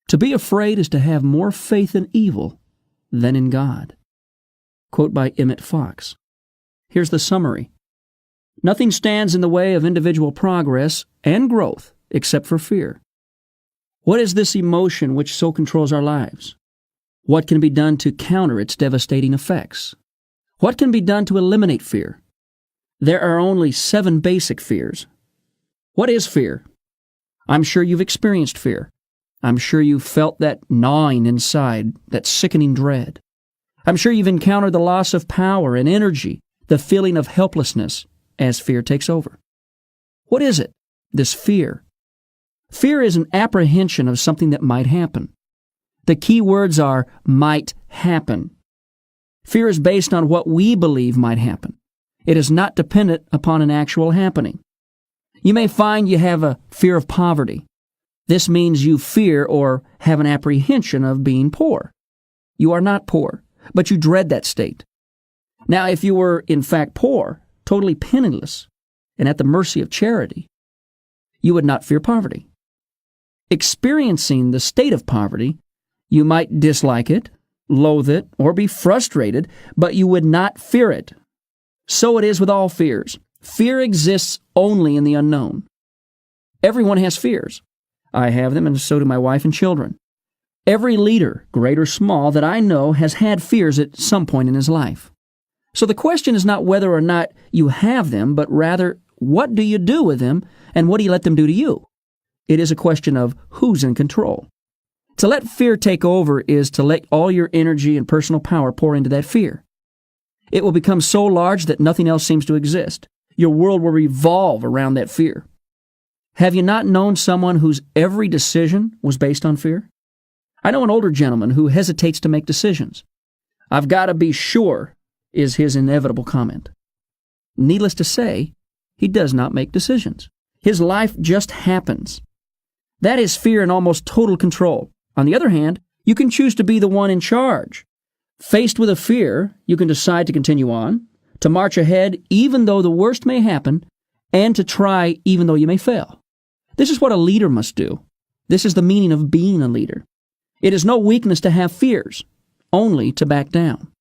To be afraid is to have more faith in evil than in God. Quote by Emmett Fox. Here's the summary. Nothing stands in the way of individual progress and growth except for fear. What is this emotion which so controls our lives? What can be done to counter its devastating effects? What can be done to eliminate fear? There are only 7 basic fears. What is fear? I'm sure you've experienced fear. I'm sure you've felt that gnawing inside, that sickening dread. I'm sure you've encountered the loss of power and energy, the feeling of helplessness as fear takes over. What is it, this fear? Fear is an apprehension of something that might happen. The key words are might happen. Fear is based on what we believe might happen. It is not dependent upon an actual happening. You may find you have a fear of poverty. This means you fear or have an apprehension of being poor. You are not poor, but you dread that state. Now, if you were in fact poor, totally penniless, and at the mercy of charity, you would not fear poverty. Experiencing the state of poverty, you might dislike it, loathe it, or be frustrated, but you would not fear it. So it is with all fears. Fear exists only in the unknown. Everyone has fears. I have them, and so do my wife and children. Every leader, great or small, that I know has had fears at some point in his life. So the question is not whether or not you have them, but rather, what do you do with them, and what do you let them do to you? It is a question of who's in control. To let fear take over is to let all your energy and personal power pour into that fear. It will become so large that nothing else seems to exist. Your world will revolve around that fear. Have you not known someone whose every decision was based on fear? I know an older gentleman who hesitates to make decisions. I've got to be sure, is his inevitable comment. Needless to say, he does not make decisions. His life just happens. That is fear in almost total control. On the other hand, you can choose to be the one in charge. Faced with a fear, you can decide to continue on, to march ahead even though the worst may happen, and to try even though you may fail. This is what a leader must do. This is the meaning of being a leader. It is no weakness to have fears, only to back down.